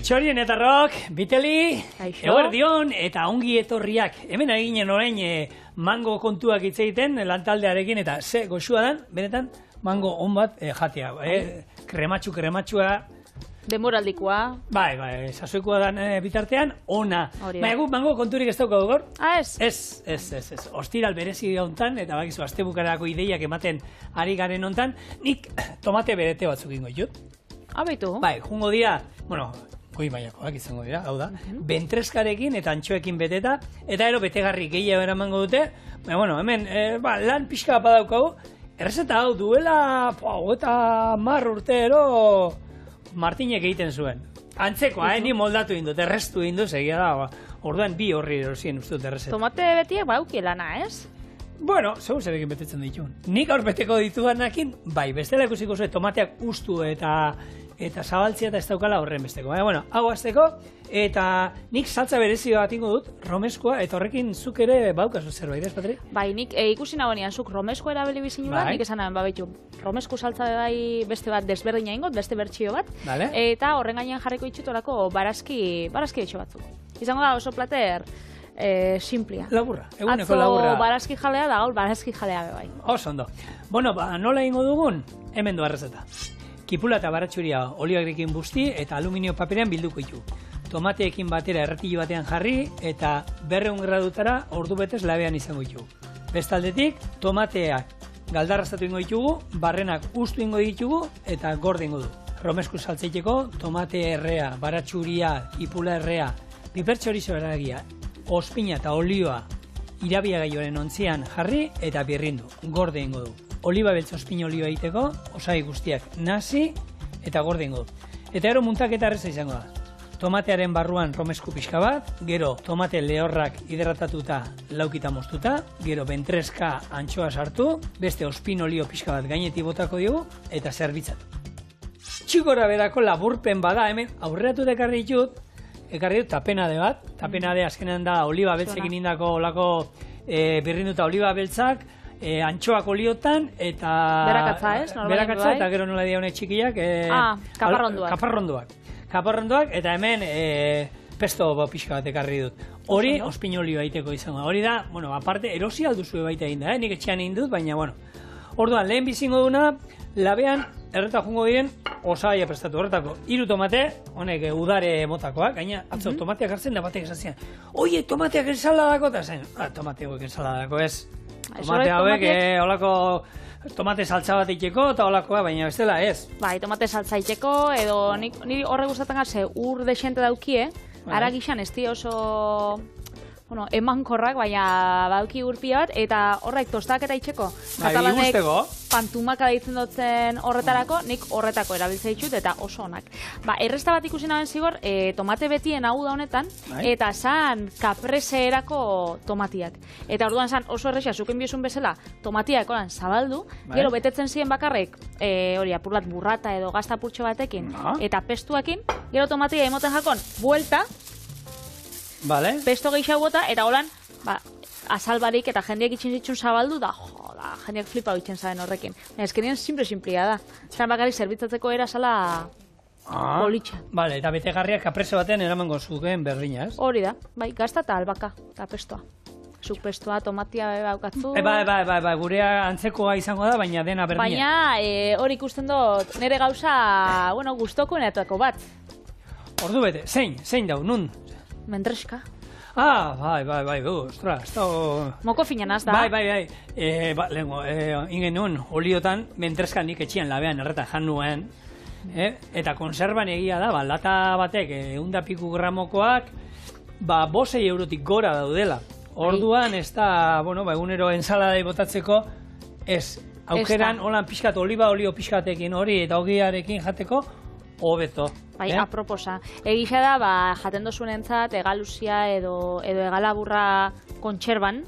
Txorien eta Rock, Biteli, Eguerdion eta ongi etorriak. Hemen aginen orain mango kontuak hitz egiten lantaldearekin eta ze goxua dan, benetan mango on bat jatea. Krematxua. Demoraldikoa. Bai, sasoikoa dan bitartean, ona. Gu mango konturik ez daukagu gaur? Ez? Ez. Ostiral berezi hontan, eta bakizu astebukarako ideiak ematen ari garen hontan, nik tomate berete batzuk ingo ditut. Baitu? Bai, jungo dira, goi mailakoak izango dira, hau da, bentreskarekin eta antxoekin beteta, eta ero betegarri gehiago eramango dute, hemen, lan pixka badaukagu, errezeta hau duela, eta urtero, Martinek egiten zuen. Antzekoa, ni moldatu indut, errestu indut, egia da, orduan bi horri erosien ustut errezeta. Tomate betiek bauki lana, ez? Segur zerekin betetzen dituen. Nik aur beteko dituganakin, bai, bestela ikusiko zuen tomateak ustu eta zabaltzea eta ez daukala horren besteko. Hau azteko, eta nik saltza berezi bat ingo dut, romeskoa, eta horrekin zuk ere baukazu zerbait, ez, Patri? Bai, nik ikusi nagoenean zuk romeskoa erabili bizinula, nik esan nahen, babaitu, romesku saltza bai beste bat desberdina ingot, beste bertsio bat, eta horren gainean jarriko itxutolako barazki etxo batzuk. Izango da oso plater, simplia. Laburra, eguneko laburra. Atzo barazki jalea da, gaur barazki jalea bai. Oso ondo. Nola ingo dugun? Hemen du arrezeta. Kipula eta baratxuria oliagrekin busti eta aluminio paperean bilduko ditu. Tomateekin batera erretilu batean jarri eta 200 gradutara ordu betez labean izango ditugu. Bestaldetik, tomateak galdarraztatu ingo ditugu, barrenak ustu ingo ditugu eta gorde ingo du. Romesku saltzeiteko, tomate errea, baratxuria, kipula errea, piper txorizo eragia, ospina eta olioa irabiagaioaren ontzian jarri eta birrindu, gorde ingo du. Oliba beltz ospina olioa egiteko, osai guztiak nasi eta gorde ingo du. Eta gero muntaketa erreza izango da. Tomatearen barruan romesku pixka bat, gero tomate lehorrak hidratatuta laukita moztuta, gero bentreska antxoa sartu, beste ospin olio pixka bat gainetik botako diogu eta zerbitzatu. Txikora berako laburpen bada, hemen aurreratu ekarri ditut tapenade bat. Tapenade azkenean da oliba beltzekin indako olako birrinduta oliba beltzak, antxoak oliotan eta berakatza, ez? Berakatza eta gero nola dira honek txikiak kaparrondoak eta hemen pesto pixka bat ekarri dut. Hori ospin olioa egiteko izango da. Hori da, aparte erosi alduzu baita egin da, nik etxean egin dut, baina orduan lehen bizingo duna labean erreta jungo diren osagaia prestatu. Horretako 3 tomate, honek udare motakoak, gaina atzo tomateak hartzen da batek esatzen. Oie, tomateak ensaladako eta zain, tomate hauek ensaladako ez. Tomate hauek, holako tomate saltza bat itxeko eta holakoa, baina bestela ez. Bai, tomate saltza itxeko, edo niri horre gustatzen gaze ur desente daukie, ara gixan ez di oso emankorrak, baina badauki urpia bat, eta horrek tostak eta itxeko. Katalanek pantumaka deitzen dutzen horretarako, nik horretako erabiltza ditut eta oso onak. Erresta bat ikusi naben zigor, tomate betien hau da honetan, eta zan kapreseerako tomatiak. Eta orduan zan oso errexia, zuken biozun bezala, tomatiak olan zabaldu, gero betetzen ziren bakarrik, hori apurlat burrata edo gaztapurtxo batekin, eta pestuakin, gero tomatia emoten jakon, buelta, pesto gehiago bota, eta holan, azalbarik eta jendeak itxin zitsun zabaldu, jendeak flipa bitzen zaben horrekin. Ezkenien simplia da. Zan bakarrik zerbitzatzeko era zala politxa. Eta betegarriak kaprese batean eramango zuen berdina, ez? Hori da, gazta eta albaka, eta pestoa. Zuk pestoa, tomatia baukatzu. Bai, gurea antzekoa izango da, baina dena berdina. Baina hori ikusten dut nire gauza, gustokoenetako bat. Ordu bete, zein dau, nun? Mendreska. Bai, ostra, ez da... Moko finanaz da. Bai. Lehenko, ingen nuen, oliotan, mentreska nik etxian labean erreta jan nuen, eta konserban egia da, lata batek, 100 piku gramokoak, 5 eurotik gora daudela. Orduan, ez da, egunero ensaladai botatzeko, ez, aukeran, holan pixkat, oliba olio pixkatekin hori, eta ogiarekin jateko, hobeto. Aproposa. Egixa da, jaten dozuen entzat, egaluzia edo egalaburra kontserban.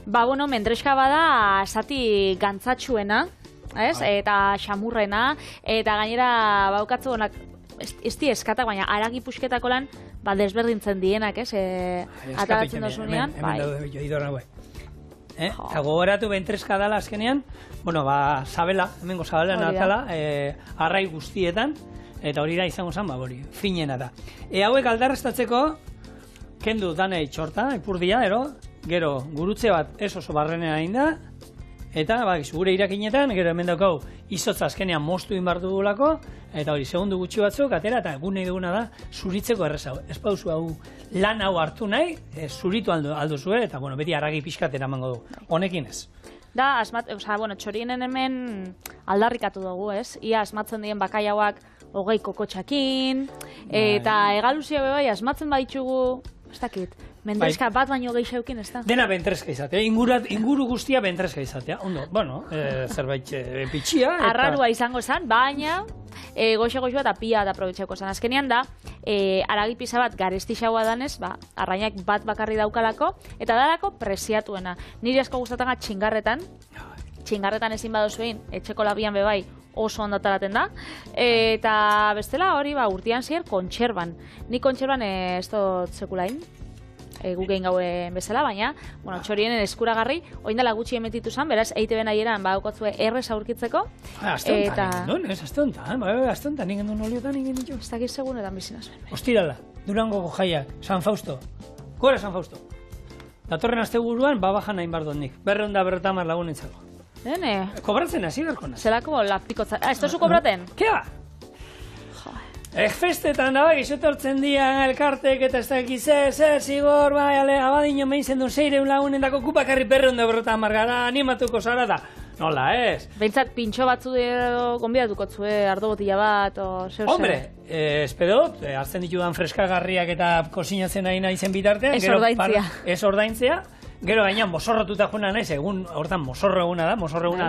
Mendreska bada, zati gantzatxuena, eta xamurrena, eta gainera baukatzu honak, ez di eskatak, baina aragi pusketako lan, desberdintzen dienak, ataratzen dozunean. Hemen daude, joidora guai. Eta gogoratu bentreska dala azkenean, sabela, hemengo sabela natala, arrai guztietan, Eta hori da izango zen, hori, finena da. Hauek aldarrestatzeko, kendu danei txorta, ipurdia, gero gurutze bat ez oso barrenea egin da, eta gure irakinetan, gero hemen daukau izotza azkenean moztu inbartu dugulako, eta hori, segundu gutxi batzuk, atera, eta egun nahi duguna da, zuritzeko erreza. Ez pauzu hau lan hau hartu nahi, zuritu aldo zuen, eta beti haragi pixkat eramango du. Honekin ez. Da, txorienen hemen aldarrikatu dugu, ez? Ia asmatzen dien bakaiauak 20 kokotxakin, eta egaluzio bai asmatzen baditugu, ez dakit, mendreska bat baino gehiagokin, ez da? Dena bentreska izatea, inguru guztia bentreska izatea, ondo, zerbait pitxia. Arrarua izango zen, baina goxe-goxe bat apia da aprobetxeko zen. Azkenean da, aragi pisa bat garestixagoa danez, arrainak bat bakarri daukalako, eta darako presiatuena. Niri asko gustatzen txingarretan ezin badozuen, etxeko labian bebai, oso ondataraten da, eta bestela hori urtean zier kontxerban. Ni kontxerban ez dut sekulain, gukein gauen bezala, baina, txorienen eskuragarri, oindala gutxi emetitu zen, beraz, EITB nahieran badaukotzu errez aurkitzeko. Azte honetan, ningen duen oliotan, ningen ditu. Ez dakit segunetan bizina zuen. Ostirala, Durangoko jaiak, San Fausto. Gora San Fausto. Datorren asteburuan, babajan hain bardot nik. 250 lagunentzako. Dene? Kobratzen hasi berko naz. Zelako lapikotza. Ez tozu kobraten? Kea? Festetan da, gizotortzen dian elkartek eta ez dakiz zer, zigor, abadino meintzen duen 600 lagunendako kupakarri 250 gara animatuko zara da. Nola, ez? Behintzat, pintxo batzu gonbidatuko zue, ardo botila bat, o zer. Hombre, espedot, hartzen ditudan freskagarriak eta kosinatzen nahi naizen bitartean. Ez ordaintzea. Ez ordaintzea. Gero gainan mosorrotuta juna naiz, egun hortan mosorro eguna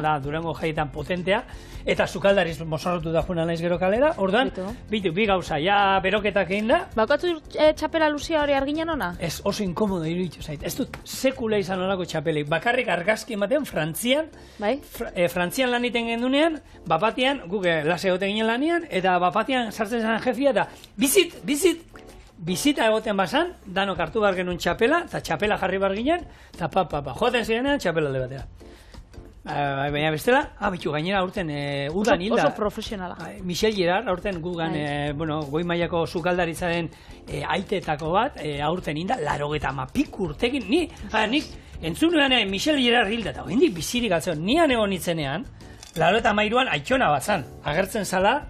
da Durango jaietan potentea, eta sukaldariz mosorrotuta juna naiz gero kalera, ordan, bi gauza, ja beroketak egin da. Bakatu txapela luzia hori arginan ona? Ez, oso inkomodo iruditu zait. Ez dut sekula izan olako txapelik. Bakarrik argazki ematen Frantzian, Frantzian lan iten gendunean, bapatian, guk lase gote ginen lanian, eta bapatian sartzen zen jefia, eta bizita egoten basan, danok hartu behar genuen txapela, eta txapela jarri behar ginen, eta joaten zirenean txapela alde batera. Baina bestela, bitu gainera aurten udan hilda. Oso profesionala. Michel Girard, aurten gugan, goi mailako sukaldaritzaren aitetako bat, aurten hilda, 80 urtekin, nik entzunean Michel Girard hilda, eta hendik bizirik atzen, nian egon nitzenean, 83an aitxona bat zan, agertzen zala,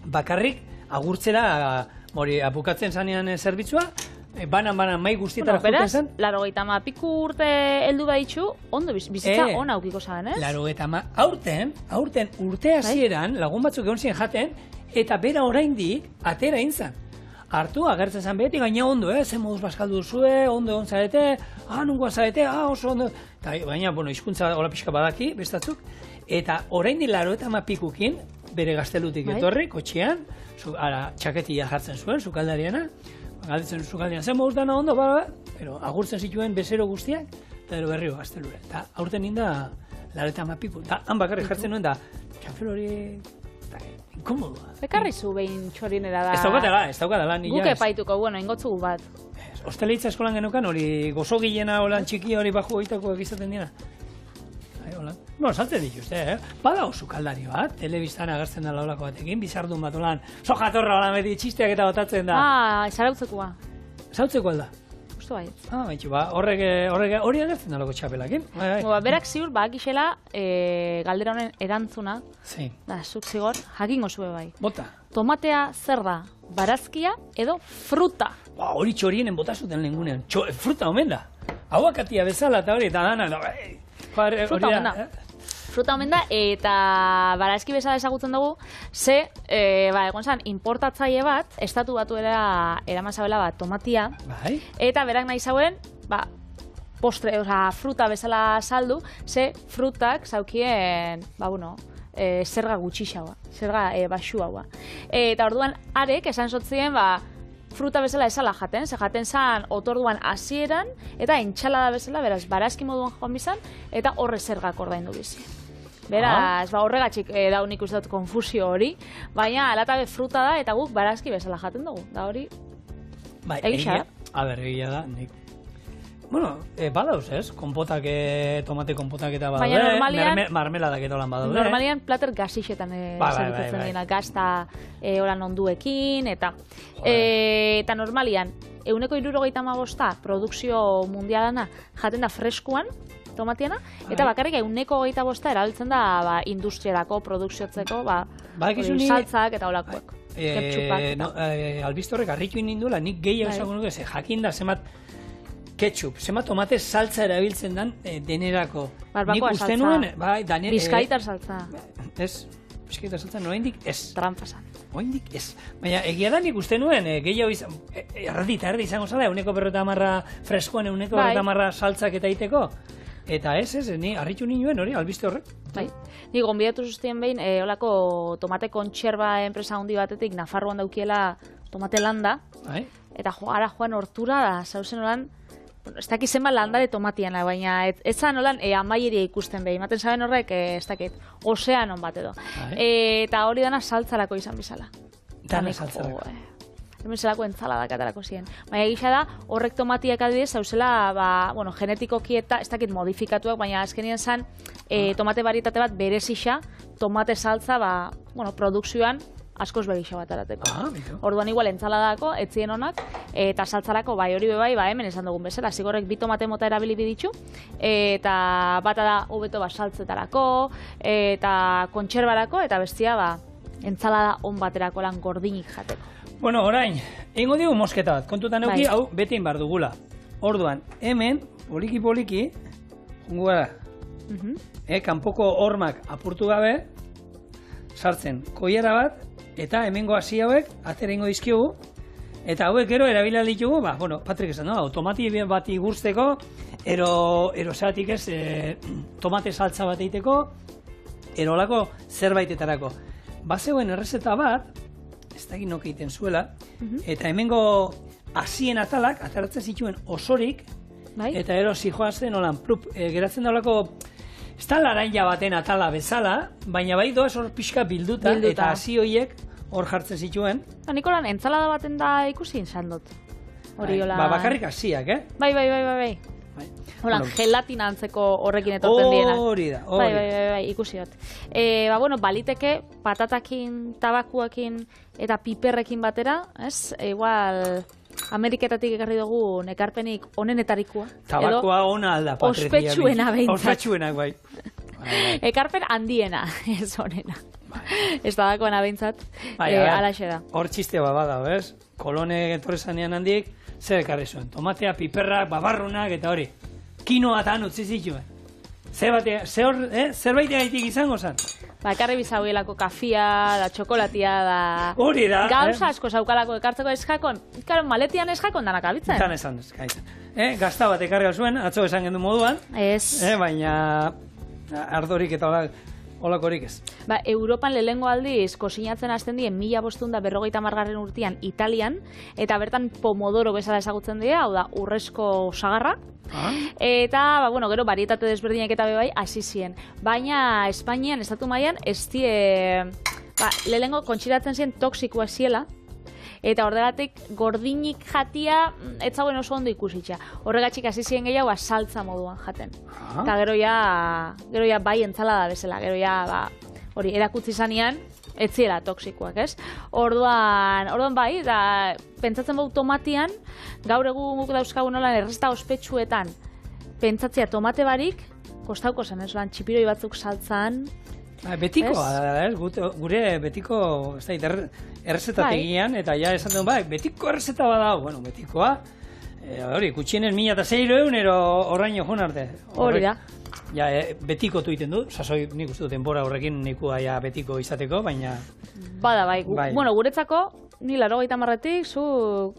bakarrik agurtzera, hori, apukatzen zanean zerbitzua, banan mai guztietara juten zen. Beraz, 80 urte heldu baditzu, ondo bizitza ona aukiko zagen, ez? 80, aurten urte hasieran lagun batzuk egon ziren jaten, eta bera oraindik atera inzan. Hartu, agertzen zen beti, gaina ondo, zen moduz bazkaldu duzue, ondo egon zarete, nungoa zarete, oso ondo. Baina, hizkuntza hola pixka badaki, bestatzuk, eta oraindik 80 pikukin, bere gaztelutik etorri, kotxean, txaketia jartzen zuen, sukaldariana, galdetzen sukaldariana, zen moduz dana ondo, pero agurtzen zituen bezero guztiak, eta berrio gaztelura. Eta aurten inda, 80 piku, eta han bakarrik jartzen nuen da, txafer hori, inkomodua. Bekarri zu behin txorinera da. Ez daukadala, nila. Guke paituko, ingotzugu bat. Hosteleitza eskolan genukan, hori gozogilena, holan txiki hori bajo goitakoak izaten dira. Saltzen dituzte, Bada oso kaldari bat, telebistan agertzen da laulako batekin, bizardun bat olan, jatorra olan beti txisteak eta botatzen da. Zarautzekoa. Zarautzekoa alda? Usto bai. Hori agertzen da lako txapelakin. Berak ziur, gixela, galdera honen erantzuna, zuk zigor, jakingo zue bai. Bota. Tomatea zer da, barazkia edo fruta? Hori txorienen bota zuten lehengunean, fruta omen da. Aguakatia bezala eta hori, eta dana, Fruta omen da, eta barazki bezala ezagutzen dugu, egon zan, importatzaile bat, estatu batuera eraman zabela tomatia, eta berak nahi zauen, postre, fruta bezala saldu, frutak zaukien, zerga gutxixaua, zerga baxuaua. Eta orduan, arek esan zotzien, fruta bezala esala jaten, jaten zan otorduan hasieran eta entxalada bezala, beraz, barazki moduan joan bizan, eta horre zergak ordaindu bizi. Beraz, horregatxik daunik uste dut konfusio hori, baina alatabe fruta da eta guk barazki bezala jaten dugu, da hori, egisa da. Egia da, nik bueno, badauz, ez? Konpotak, tomate konpotak eta badaude. Baina normalian... Marmeladak eta lan badaude. Normalian plater gasixetan zerbitzen dira, gazta horan onduekin, eta... Eta normalian, 175 produkzio mundialana jaten da freskuan, tomatiana, eta bakarrik 125 erabiltzen da industriarako, produkziotzeko, saltzak eta olakoak. Albiste horrek harritu ninduela, nik gehiago esango nuke, jakinda zenbat ketchup, zenbat tomate saltza erabiltzen dan denerako. Barbakoa saltza, bizkaitar saltza. Ez, bizkaitar saltza, noendik ez. Trampasan. Oindik ez. Baina egia da nik uste nuen, gehiago erdi izango zala, 150 freskoan, 150 saltzak eta iteko. Eta ez, ni harritu nuen hori, albiste horrek. Bai, ni gonbidatu zuztien behin, holako tomate kontserba enpresa handi batetik, Nafarroan daukiela tomate landa, eta ara joan hortura da, zauzen holan, ez dakit zenbat landare tomatiana, baina ez zan holan amaieria ikusten behin, maten zaben horrek, ez dakit, ozeanon bat edo. Eta hori dana saltzarako izan bizala. Dana saltzarako. Hemen zelako entzaladak atarako ziren. Baina egisa da, horrek tomatiak adibidez, zauzela, genetikoki eta ez dakit modifikatuak, baina azkenien zan, tomate barietate bat berezixa, tomate saltza, produkzioan, askoz begixo bat arateko. Orduan igual entzaladako, etzien honak, eta saltzarako bai hori bebai, hemen esan dugun bezala, zigorrek bi tomate mota erabili biditu, eta bata da hobeto saltzetarako, eta kontserbarako, eta bestia entzalada on baterako lan gordinik jateko. Bueno, orain, egingo digu mosketa bat, kontutan euki, hau betein bar dugula. Orduan, hemen, poliki-poliki, jungo gara, kanpoko hormak apurtu gabe, sartzen koiara bat, eta hemengo hasi hauek, atera ingo dizkigu, eta hauek gero erabila ditugu, Patrik esan, tomati bat igurtzeko, ero zeratik ez, tomate saltza bat egiteko, erolako zerbaitetarako. Bazegoen errezeta bat, ez dakit nok egiten zuela, eta hemengo hasien atalak, ateratzen zituen osorik, eta ero zijoazen, geratzen daulako, ez da laranja baten atala bezala, baina bai doaz hor pixka bilduta, eta hasi horiek hor jartzen zituen. Nikolan, entzalada baten da ikusi izan dut. Bakarrik hasiak, Bai. Holan, gelatina antzeko horrekin etortzen diena. Hori da. Bai, ikusi dut. Baliteke patatakin, tabakuakin eta piperrekin batera, ez? Igual, Ameriketatik ekarri dugu ekarpenik onenetarikoa. Tabakua ona alda, Patricia. Ospetsuena behintzat. Ospetsuenak, bai. Ekarpen handiena, ez onena. Ez tabakoena behintzat, alaxe da. Hor txiste bada, bez? Kolone etorrezanean handik, zer ekarri zuen? Tomatea, piperrak, babarrunak eta hori. Kinoa eta utzi zituen. Zerbait egaitik izango zen? Ekarri bizauelako kafia, da txokolatia, da... Hori da. Gauza asko zaukalako ekartzeko eskakon. Karo, maletian eskakon danak abitzen. Tan esan eskaitzen. Gazta bat ekarri zuen, atzo esan gendu moduan. Ez. Baina ardorik eta holakorik ez. Europan lehengo aldiz kosinatzen hasten dien 1550 urtean Italian, eta bertan pomodoro bezala ezagutzen dira, hau da, urrezko sagarra. Eta, gero, barietate desberdinak eta bebai, hasi ziren. Baina, Espainian, estatu mailan, ez die... lehengo kontsideratzen ziren toksikoa ziela, eta horregatik gordinik jatia ez zagoen oso ondo ikusitza. Horregatik hasi ziren gehiago saltza moduan jaten. Eta gero ja bai entzalada bezala, gero ja hori erakutzi zanean ez ziela toksikoak, ez? Orduan bai, da pentsatzen bau tomatian, gaur egun guk dauzkagun nolan errezta ospetsuetan pentsatzea tomate barik, kostauko zen, ez? Txipiroi batzuk saltzan. Betikoa, gure betiko errezetategian, eta ja esan duen, betiko errezeta bada, betikoa, hori, kutxienen 1.600 ero horraino joan arte. Hori da. Ja, betiko tuiten du, sasoi nik uste dut denbora horrekin nikua ja betiko izateko, baina... Bada, bai. Bueno, guretzako, ni 80tik, zu...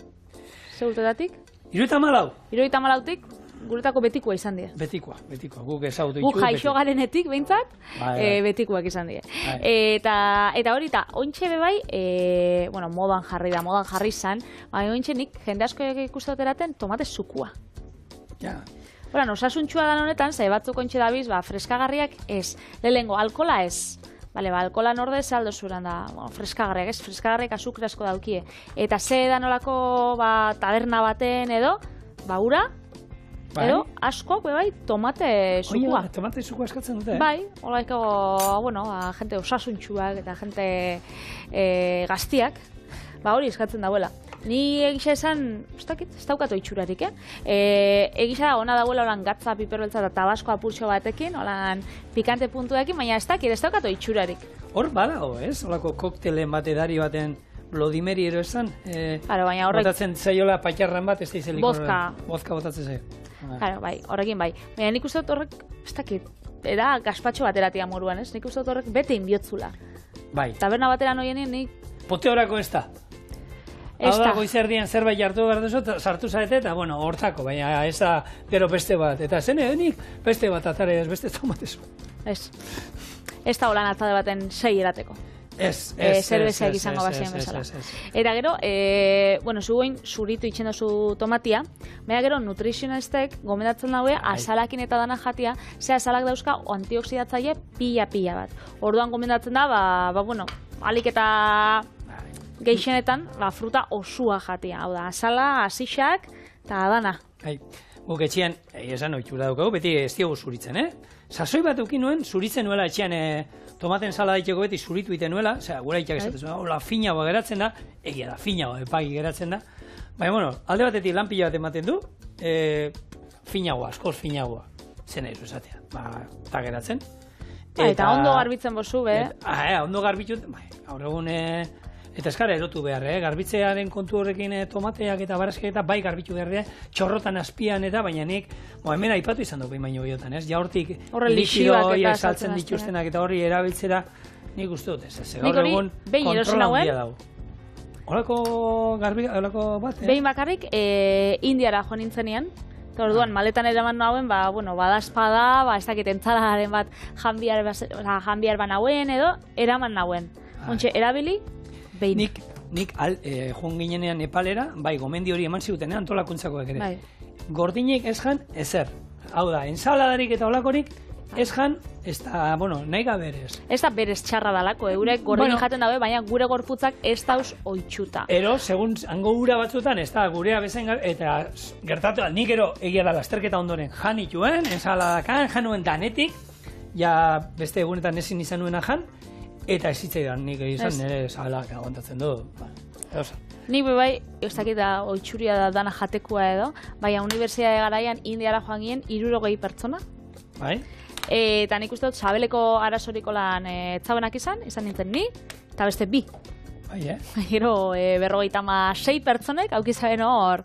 Zeurtetatik? 74tik, guretako betikoa izan dira. Betikoa, guk ezagutu ditu. Guk jaixo garenetik, behintzat, betikoak izan dira. Eta hori, eta ointxe bebai, modan jarri zan, baina ointxe nik jende asko ikustoteraten tomate zukua. Ja. Osasuntxua dan honetan, zai batzuk ointxe dabiz, freskagarriak ez. Lehengo, alkola ez. Alkola norde ez aldo zuran da, freskagarriak ez, freskagarriak azukre asko daukie. Eta ze edan olako taberna baten edo, ura, Edo, askoak, bai, tomate zukua. Oie, tomate zukua eskatzen dute, Bai, holaiko, bueno, gente osasuntxuak eta gente gaztiak, hori eskatzen dauela. Ni egisa esan, ez daukat oitxurarik, egisa ona dauela holan gatza, piperbeltza eta tabasko apurtxo batekin, holan pikante puntuekin, baina ez daukat oitxurarik. Hor badago, ez? Holako koktelen bat edari baten Blodimeri ero esan, baina horrek... botatzen zaiola patxarran bat, ez da izelik vodka botatzen zaio. Claro, bai, horrekin bai. Baina nik uste dut horrek, ez dakit, era gazpatxo bat eratia moruan, ez? Nik uste dut horrek bete inbiotzula. Bai. Taberna batera noienin nik... Pote horako ez da. Hau da, goizerdian zerbait jartu behar duzu, sartu zarete, eta, bueno, hortako, baina ez da, gero beste bat. Eta zen nik beste bat atare ez, beste tomatezu. Ez da holan atade baten 6 erateko. Zerbezeak izango bazien bezala. Eta gero, bueno, zugoin zuritu itxen dozu tomatia, baina gero nutrizionalistek gomendatzen daue azalakin eta dana jatia, ze azalak dauzka antioxidatzaile pila bat. Orduan gomendatzen da, bueno, alik eta geixenetan, fruta osua jatia. Hau da, azala, azixak eta dana. Guk etxean, esan oitxura daukagu, beti ez diogu zuritzen, Sasoi bat eukin nuen, zuritzen nuela etxean tomaten salada itxeko beti zuritu iten nuela, gura itxak esatzen zuen, hola, finagoa geratzen da, egia da, finagoa, epagi geratzen da. Baina, bueno, alde batetik lan pila bat ematen du, finagoa, askoz finagoa, zen nahi esatea, eta geratzen. Eta ondo garbitzen bozu, ondo garbitzen, gaur egun, eta eskara erotu behar, garbitzearen kontu horrekin tomateak eta barazkiak eta bai garbitu behar, txorrotan azpian eta, baina nik, hemen aipatu izan duk behin baino biotan, ja hortik likido hori saltzen dituztenak eta horri erabiltzera, nik uste dut, ez gaur egun kontrola handia dago. Horako bat, Behin bakarrik, Indiara joan nintzenean, eta orduan, maletan eraman nauen, badazpada, ez dakit entzaladaren bat janbiar banauen edo, eraman nauen. Ontxe, erabili, behin. Nik joan ginenean Nepalera, bai, gomendi hori eman ziguten, antolakuntzakoak ere. Gordinek ez jan, ezer. Hau da, ensaladarik eta olakorik, ez jan, ez da, bueno, nahi gaberez. Ez da berez txarra dalako, eurek gordinik jaten dabe, baina gure gorputzak ez dauz oitxuta. Ero, segun hango ura batzutan, ez da, gurea bezain eta gertatu, nik ero egia da lasterketa ondoren janituen, ensaladakan, januen danetik, ja beste egunetan ezin izan nuena jan, eta ez zitzaidan nik izan nire salak aguantatzen du. Nik bai, ez dakit da oitxuria da dana jatekoa edo, baina unibertsitate garaian Indiara joan gien 60 pertsona. Bai? Eta nik uste dut sabeleko arasoriko lan etzabenak izan nintzen ni, eta beste bi. Bai, Gero 56 pertsonek, aukizaben hor,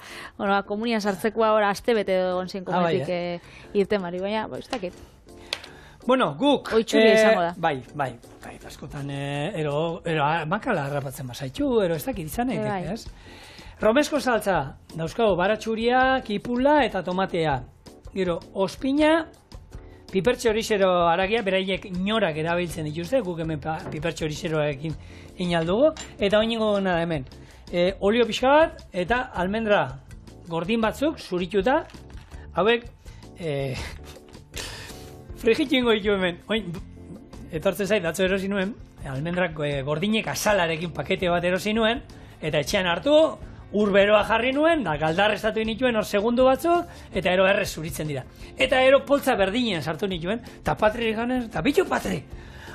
komunian sartzekoa hor aste bete onzien komunetik irten bari, baina, ez dakit. Bueno, guk... Oitxuria izango da. Bai, askotan, makala harrapatzen bazaitu, ez dakit izanek, ez? Romesko saltza, dauzkago, baratxuria, kipula eta tomatea. Gero, ospina, pipertxo horixero aragia, beraiek inorak erabiltzen dituzte, guk hemen pipertxo horixeroekin inaldugu, eta oinengo nada hemen. Olio pixka bat, eta almendra gordin batzuk, zurituta, hauek, frigitingo ditu hemen. Etortzen zait, atzo erosi nuen, almendrak gordinek azalarekin pakete bat erosi nuen, eta etxean hartu, urberoa jarri nuen, da galdarrezatu nituen hor segundu batzuk, eta ero errez zuritzen dira. Eta ero poltza berdinen sartu nituen, eta patri ganez, eta bitu patri,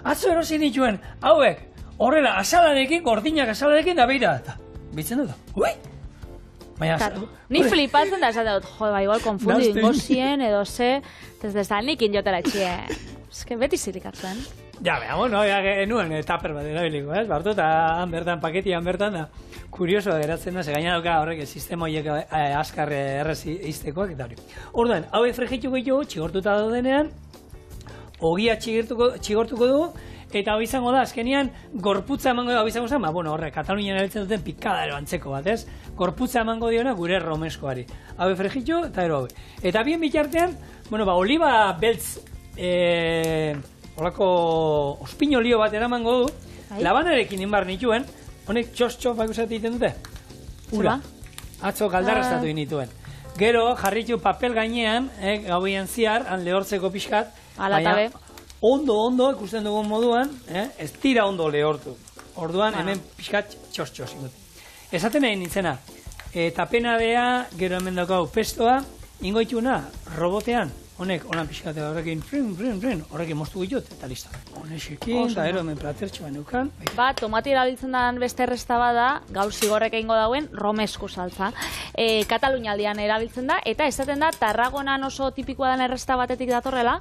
atzo erosi nituen, hauek, horrela, azalarekin, gordinak azalarekin, da beira, eta bitzen dut, ui! Ni flipatzen da esaten dut, igual konfundi ingozien edo ze, ez da nik injotela etxie. Ez que beti zirikatzen. Ja, bueno, nuen taper bat erabiliko, ez? Bartu eta han bertan, paketian bertan da. Kurioso geratzen da, ze gaina dauka horrek sistema horiek askar errez iztekoak eta hori. Orduan, hau frigituko ditugu, txigortuta daudenean, ogia txigortuko dugu, eta hau izango da, azkenian, gorputza emango hau izango zen, bueno, horre, Katalunian erabiltzen duten pikadero antzeko bat, ez? Gorputza emango diona gure romeskoari. Hau frigitu eta ero hau. Eta bien bitartean, bueno, oliba beltz, holako ospin olio bat eramango du, labanarekin inbar nituen, honek txos-txos bak usatu egiten dute? Ura. Atzo galdarraztatu nituen. Gero, jarritu papel gainean, gauian ziar, han lehortzeko pixkat, baina ondo, ikusten dugun moduan, ez tira ondo lehortu. Orduan, hemen pixkat txos-txos. Esaten nahi nintzena, tapenadea, gero hemen daukau pestoa, ingoituna robotean, honek onan pixkate horrekin, horrekin moztu ditut, eta listo. Honexekin, eta ero hemen platertxoa neukan. Tomate erabiltzen den beste erresta bada, gaur zigorrek egingo dauen, romesku saltza. Katalunialdian erabiltzen da, eta esaten da, Tarragonan oso tipikoa den erresta batetik datorrela,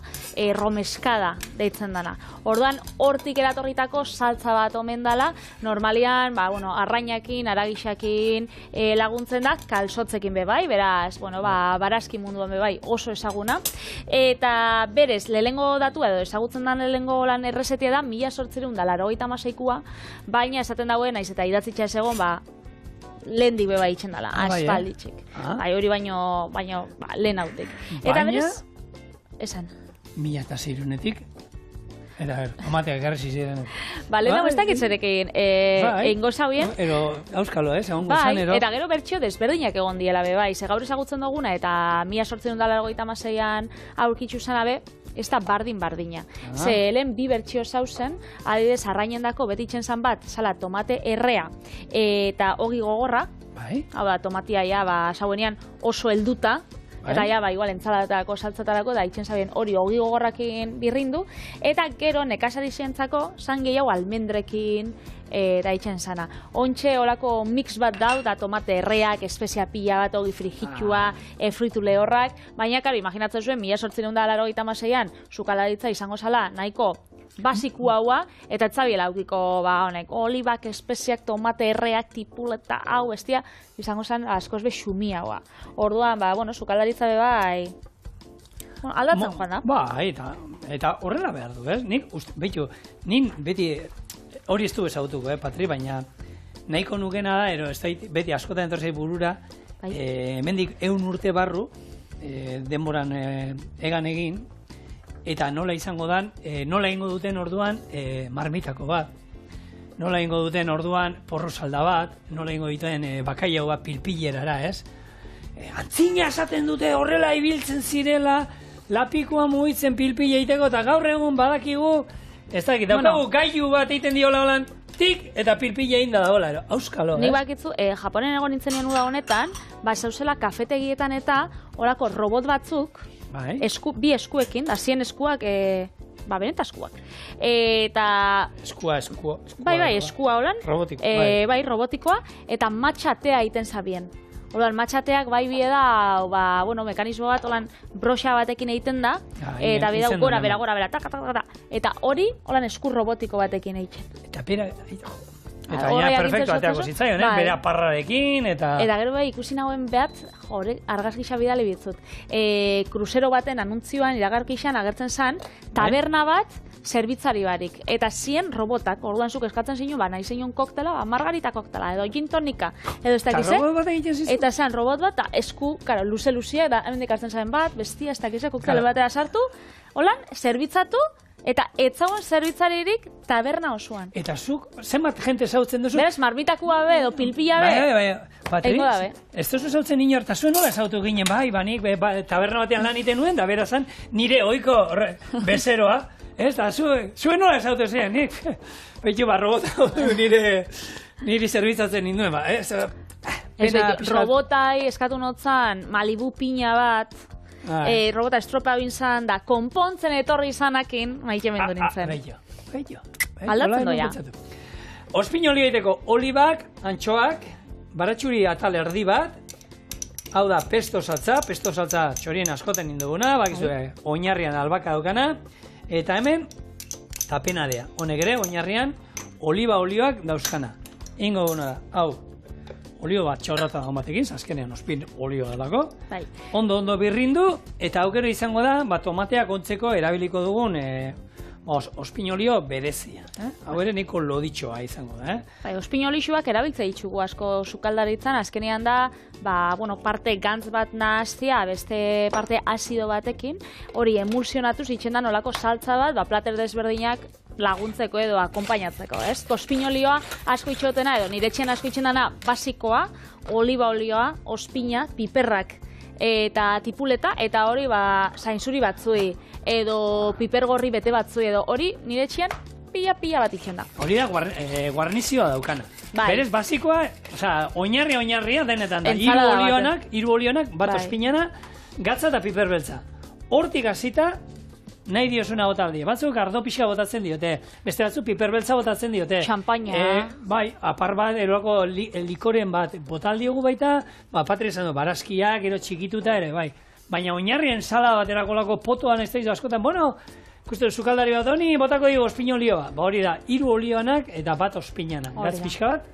romeskada deitzen dana. Orduan, hortik eratorritako saltza bat omen dala, normalian, arrainakin, aragixakin laguntzen da, kalsotzekin bebai, beraz, barazki munduan bebai oso ezaguna. Eta berez, lehengo datu edo ezagutzen den lehengo lan errezetia da 1886koa, baina esaten dauen, naiz eta idatzitza ez egon, lehendik beba itxen dela, aspalditxik. Hori baino lehen hautek. Eta berez, esan. 1600etik, eta tomateak egarri ziren. Lehenago ez dakitzerekin, eingo zauen. Ero, auskalo, egon guzan, ero. Eta gero bertxio desberdinak egon diela bebai. Ze gaur ezagutzen duguna, eta 1886an aurkitzu zanabe, ez da bardin-bardina. Ze helen bi bertxio zauzen, adidez arrainendako betitzen zan bat, zala tomate errea eta ogi gogorra, hau da, tomatia zauenean oso helduta, eta igual entzalatako saltzatarako, da itxen zabien hori ogi gogorrakin birrindu, eta gero nekazari zientzako zan gehiago almendrekin da itxen zana. Ontxe olako mix bat dau, da tomate erreak, espezia pila bat, ogi frijitua, fruitu lehorrak, baina, karo, imaginatzen zuen, 1886an sukalaritza izango zala, nahiko basiku haua, eta etzabiela aukiko, honek, olibak, espeziak, tomate erreak, tipuleta, hau, estia, izango zen askoz be xumi haua. Orduan, sukalaritza bebai, aldatzen joan da. Eta horrela behar du, ez? Nik beti, hori ez du ezagutuko, Patri, baina nahiko nukena da, ero, ez da, beti askotan entorzei burura, hemendik 100 urte barru, denboran egan egin, eta nola izango dan, nola ingo duten orduan marmitako bat, nola ingo duten orduan porro salda bat, nola ingo duten bakaiau bat pilpilerara, ez? Antzina esaten dute horrela ibiltzen zirela, lapikoa mugitzen pilpile egiteko, eta gaur egun badakigu, ez dakit, daukagu gailu bat egiten diola holan, tik, eta pilpile egin da dagoela, auskalo, ez? Nik bakitzu, Japonen egon nintzen uda honetan, zauzela kafetegietan eta horako robot batzuk, bi eskuekin, da 100 eskuak, beneta eskuak. Eta... Eskua. Eskua holan. Robotikoa. Robotikoa, eta matxatea egiten zabien. Orduan, matxateak bie da, mekanismo bat, holan, broxa batekin egiten da, eta bidau gora, bera, taka, eta hori, holan, esku robotiko batekin egiten. Eta pera, eta gaina perfecto ateako zitzaion, bere aparrarekin, eta... Eta gero ikusi nagoen behat, argazkisa bidali bitzut. Kruzero baten anuntzioan, iragarkixan agertzen zan, taberna bat, zerbitzari barik. Eta zien robotak, orduan zuk eskatzen zinu, nahi zeinun koktela, margarita koktela, edo gin tonika, edo ez dakize. Eta robot bat egiten zizu? Eta zan robot bat, esku, luze-luzia, eta hemen dekartzen zaren bat, bestia, ez dakize, koktele batera sartu, holan, zerbitzatu, eta etzauen zerbitzaririk taberna osoan. Eta zuk, zenbat jente zautzen duzu? Beraz, marmitakoa be, edo pilpila be. Patri, ez duzu zautzen nino harta, zuen nola zautu ginen, nik taberna batean lan iten nuen, da berazan nire oiko bezeroa, ez da, zuen nola zautu zen, nik, behitu robota niri zerbitzatzen ninduen, robotai eskatu notzan, Malibu pina bat, robota estropa bintzan da, konpontzen etorri izanakin, maite mendu nintzen. Beio. Aldatzen doia. Ospinoli egiteko olibak, antxoak, baratxuri atal erdi bat, hau da pesto saltza txorien askoten induguna, bakizue, oinarrian albaka daukana, eta hemen, tapenadea. Honek ere, oinarrian, oliba olioak dauzkana. Ingo guna da, hau, olio bat txorrata dago batekin, azkenean ospin olioa dalako. Ondo birrindu, eta aukero izango da, tomateak ontzeko erabiliko dugun ospinolio berezia. Hau ere niko loditxoa izango da. Ospinolixuak erabiltze ditugu asko sukaldaritzan, azkenean da, parte gantz bat nahaztia, beste parte azido batekin, hori emulsionatuz itxendan olako saltza bat, plater desberdinak laguntzeko edo akompainatzeko, ez? Ospinolioa asko itxotena edo nire etxean asko itxendana basikoa, oliba olioa, ospina, piperrak eta tipuleta, eta hori zainzuri batzui edo pipergorri bete batzui edo hori nire etxean pila bat itxenda. Hori da guarnizioa daukana. Berez basikoa, oinarria denetan da. Hiru olioanak, bat ospinana, gatza eta piper beltza. Hortik hasita, nahi diosuna botaldi. Batzuk ardo pixka botatzen diote, beste batzuk piper beltza botatzen diote. Champaña. Bai, apar bat, eroako likoren bat botaldiogu baita, patri esan du, barazkiak, gero txikituta ere, bai. Baina oinarrien sala bat erakolako potoan ez da askotan, bueno, ikusten sukaldari bat honi, botako dugu ospin olioa. Ba hori da, 3 olioanak eta bat ospinana. Gatz pixka bat,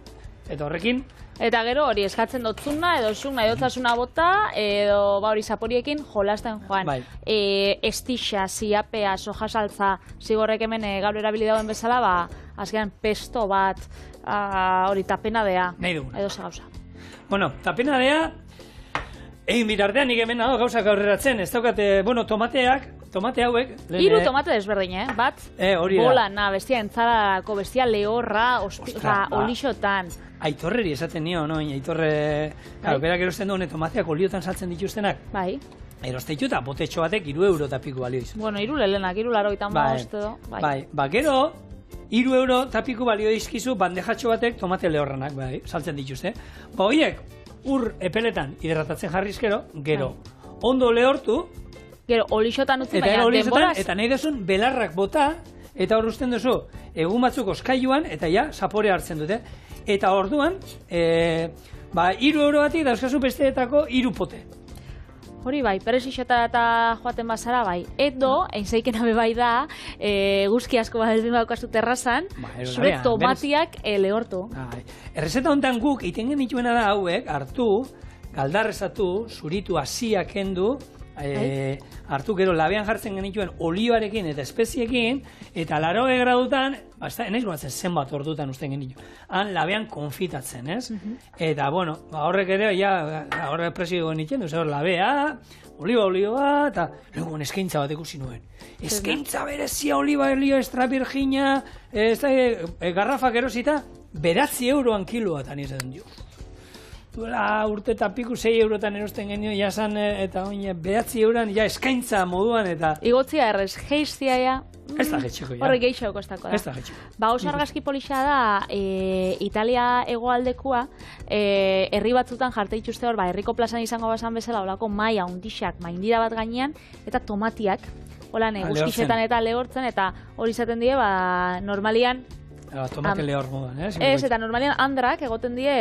eta horrekin. Eta gero hori eskatzen dotzuna, edo zuk nahi dotzasuna bota, edo hori zaporiekin jolasten joan. Bai. Estixa, ziapea, soja saltza, zigorrek hemen gaur erabili dauen bezala, azkenean pesto bat, hori tapenadea. Nahi duguna. Edo gauza. Bueno, tapenadea, egin bitartean nik hemen gauzak aurreratzen, ez daukate, bueno, tomate hauek. 3 tomate desberdin, bat hori da. bolana, bestia entzalarako, bestia lehorra, olixotan. Aitorreri esaten nio, no? Aitorre, berak erosten duen tomateak oliotan saltzen dituztenak. Bai. Eroste ditu eta botetxo batek 3 euro eta piku balio izan. Bueno, 3 lelenak, 3,85 edo. Bai, gero, 3 euro eta piku balio izkizu bandejatxo batek tomate lehorranak, bai, saltzen dituzte. Horiek, ur epeletan hidratatzen jarrizkero, gero, ondo lehortu, gero, olixotan utzi baina denboraz. Eta nahi duzun belarrak bota, eta hor usten duzu, egun batzuk oskailuan, eta ja, zapore hartzen dute. Eta orduan, 3 euro batik dauzkazu besteetako 3 pote. Hori bai, perexixota eta joaten bazara bai. Edo, einzaiken abe bai da, guzki asko bat ezbin baukazu terrazan, zure tomatiak lehortu. Errezeta honetan guk, iten genituena da hauek, hartu, galdarrezatu, zuritu hasiak kendu, hartu gero labean jartzen genituen olioarekin eta espeziekin, eta 80 gradutan, enaiz guatzen zenbat ordutan usten genitu, han labean konfitatzen, ez? Eta, bueno, horrek ere, horrek presio genituen, labea, olioa, eta luego eskaintza bat ikusi nuen. Eskaintza berezia oliba olio extra virginia, garrafak erosita, 9 euroan kiloa, eta nire dio. Duela urte eta piku 6 eurotan erosten genio, jasan, eta 9 euroan, eskaintza moduan, eta... Igotzia errez, geiztia ja... Ez da getxeko, ja. Horrek geixo kostako da. Ez da getxeko. Oso argazki polixa da, Italia hegoaldekua, herri batzutan jarte dituzte hor, herriko plazan izango bazan bezala, olako maia, undixak, maindira bat gainean, eta tomatiak, holan guzkixetan eta lehortzen, eta hori izaten die, normalian, tomate lehor moduan, ez, eta normalian andrak egoten die,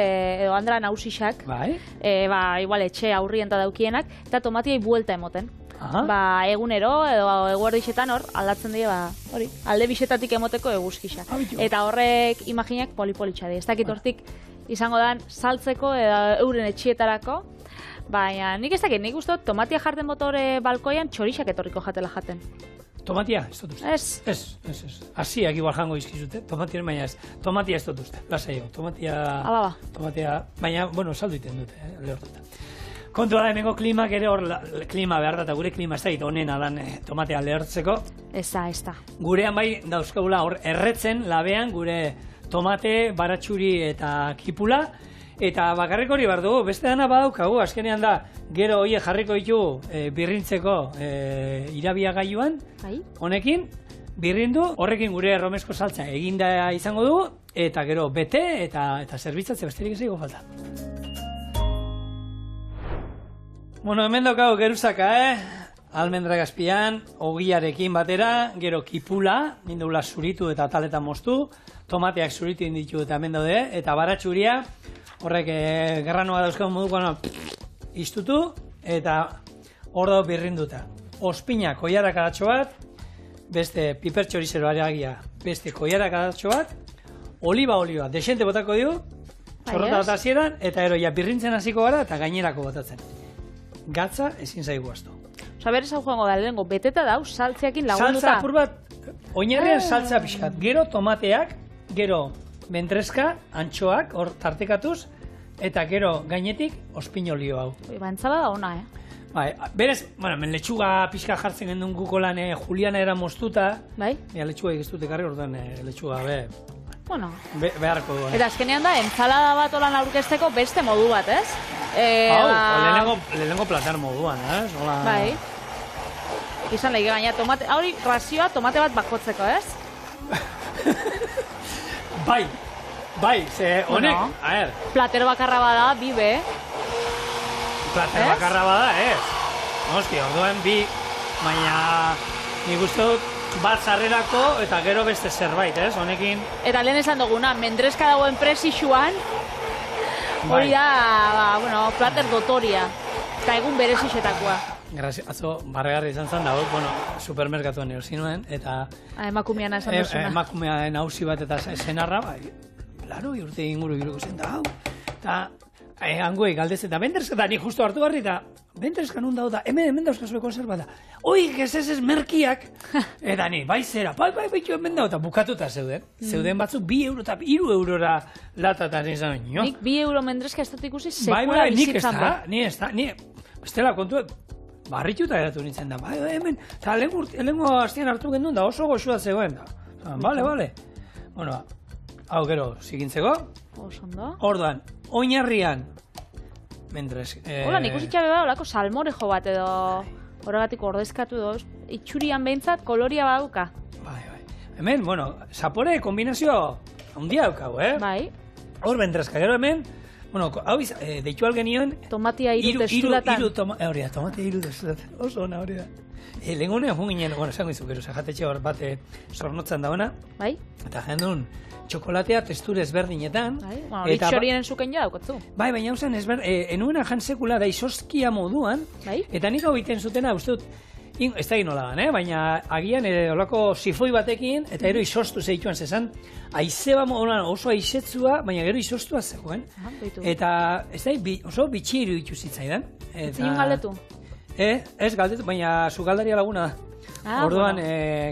edo andra nausixak, igual etxe aurrien eta daukienak, eta tomatiai buelta emoten. Egunero, edo eguerdixetan hor, aldatzen die, hori, alde bisetatik emoteko eguzkixak. Eta horrek imaginak polipolitxa di. Ez dakit hortik izango dan saltzeko, edo euren etxietarako, baina nik ez dakit, nik uste tomatia jarten motore balkoian txorixak etorriko jatela jaten. Tomatia, ez dut uste. Ez. Asiak igual jango izkizute, tomatia baina ez. Tomatia ez dut uste, lasai jo. Tomatia, baina, bueno, saldu iten dute, lehortuta. Kontua da, hemengo klimak ere hor, klima behar da, eta gure klima ez da, honen adan tomatea lehortzeko. Ez da. Gurean bai, dauzkagula hor, erretzen, labean, gure tomate, baratxuri eta kipula, eta bakarrik hori behar dugu, beste dana badaukagu, azkenean da, gero horiek jarriko ditu birrintzeko irabiagailuan, honekin, birrindu, horrekin gure romesko saltza eginda izango dugu, eta gero bete eta zerbitzatze besterik ez ego falta. Bueno, hemen daukagu geruzaka, almendra gazpian, ogiarekin batera, gero kipula, nindula zuritu eta taletan moztu, tomateak zuritu inditu eta hemen daude, eta baratxuria, horrek gerranoa dauzkagun moduko iztutu, eta hor dago birrinduta. Ospina koiarakadatxo bat, beste pipertxorizero areagia, beste koiarakadatxo bat, oliba, desente botako digu, zorrota bat hasieran, eta eroia birrintzen hasiko gara eta gainerako botatzen. Gatza ezin zaigu astu. Osa, berez hau joango da, lehenko, beteta dau, saltzeakin lagunduta. Saltza apur bat, oinarrian saltza pixkat. Gero tomateak, gero mentreska, antxoak, hor tartekatuz, eta gero gainetik ospinolio hau. Entzala da ona, Berez, men letxuga pixka jartzen gendun gukolan Juliana era moztuta. Bai? Letxuga egiztute karri orduan letxuga, Bueno. Beharko duan. Eta azkenean da, entzalada bat olan aurkezteko beste modu bat, ez? Lehenengo platar moduan, ez? Bai. Izan lehik gaina, hori razioa tomate bat bakotzeko, ez? Bai, ze honek, a ver. Platero bakarra bada, bibe. Platero bakarra bada, ez? Noski, orduan bi, baina nik uste dut bat sarrerako eta gero beste zerbait, ez? Honekin... Eta lehen esan duguna, mendrezka dagoen presixuan, hori da, bueno, plater dotoria. Eta egun berezixetakoa. Atzo, barregarri izan zen dago, bueno, supermerkatuan erosi nuen, eta... Emakumean esan duzuna. Emakumean hausi bat eta zenarra, laro, urte inguru biluko zen da, eta hangoei galdez, eta benderezka, nik justu hartu barri, eta benderezka nun da, hemen dauzkazue konserva da. Oi, ez merkiak, eta ni, bai zera, bai, hemen da, eta bukatuta zeuden. Zeuden batzuk 2 euro eta 3 eurora latatan izan. Nik 2 euro mendrezka ez dut ikusi sekula bizitzan da. Ni bestela kontu, barrituta geratu nintzen da, bai, hemen, eta lehenko hastian hartu gendun da, oso goxua zegoen da. Bale. Bueno, hau gero, zigintzeko. Osondo. Orduan, oinarrian, mendrez... Hola, nik usitxabe ba, olako salmorejo bat edo horregatik ordezkatu doz, itxurian behintzat koloria baduka. Bai. Hemen, bueno, zapore kombinazio handia daukagu, Bai. Hor mendrezka, gero hemen, bueno, hau deitu algenioen... Tomatia 3 testulatan. Tomatia 3 testulatan, oso ona hori da. Lehengunean junginen, bueno, esango izu, gero, jatetxe hor bat zornotzan dauna. Bai. Eta jendun, txokolatea testure ezberdinetan. Bai, bueno, itxorien enzuken ja daukotzu. Bai, baina hau zen, enuena jansekula da izoskia moduan, bai? Eta nik hau iten zutena, uste dut, ez da nola dan, baina agian olako sifoi batekin, eta gero izostu zeituan zezan, aizeba oso aizetzua, baina gero izostua zegoen. Eta, ez da, oso bitxiru ditu zitzaidan. Zinon galdetu? Ez galdetu, baina zu galdaria laguna da. Orduan,